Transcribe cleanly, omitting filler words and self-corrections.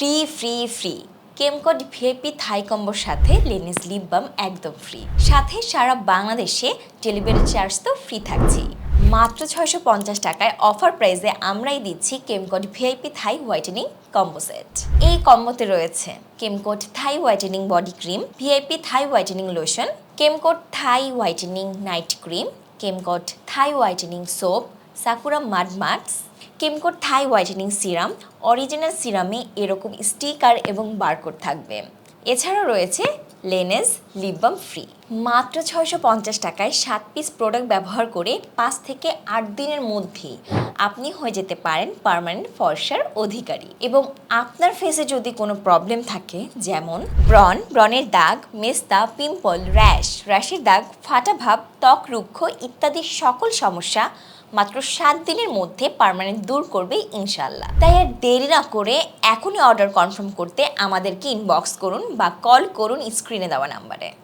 Free free free কেমকোড VIP থাই কম্বোর সাথে লেনিস lip balm একদম free, সাথে সারা বাংলাদেশে ডেলিভারি চার্জ তো ফ্রি থাকছেই। মাত্র 650 টাকায় অফার প্রাইসে আমরাই দিচ্ছি কেমকোড ভিআইপি থাই হোয়াইটেনিং কম্বো সেট। এই কম্বোতে রয়েছে কেমকোড থাই হোয়াইটেনিং বডি ক্রিম, ভিআইপি থাই হোয়াইটেনিং লোশন, কেমকোড থাই হোয়াইটেনিং নাইট ক্রিম, কেমকোড থাই হোয়াইটেনিং সোপ, সাকুরা মাড মাস্ক, কেমকোড থাই হোয়াইটেনিং সিরাম। অরিজিনাল সিরামে এরকম স্টিকার এবং বারকোড থাকবে। এছাড়াও রয়েছে লেনেস লিপ বাম ফ্রি। মাত্র 650 টাকায় 7 পিস প্রোডাক্ট ব্যবহার করে 5 থেকে 8 দিনের মধ্যেই আপনি হয়ে যেতে পারেন পার্মানেন্ট ফর্সার অধিকারী। এবং আপনার ফেসে যদি কোনো প্রবলেম থাকে, যেমন ব্রণের দাগ, মেস্তা, পিম্পল, র্যাশের দাগ, ফাটা ভাব, ত্বক রুক্ষ ইত্যাদি সকল সমস্যা মাত্র 7 দিনের মধ্যে পার্মানেন্ট দূর করবে ইনশাল্লাহ। তাই আর দেরি না করে এখনই অর্ডার কনফার্ম করতে আমাদেরকে ইনবক্স করুন বা কল করুন স্ক্রিনে দেওয়া নাম্বারে।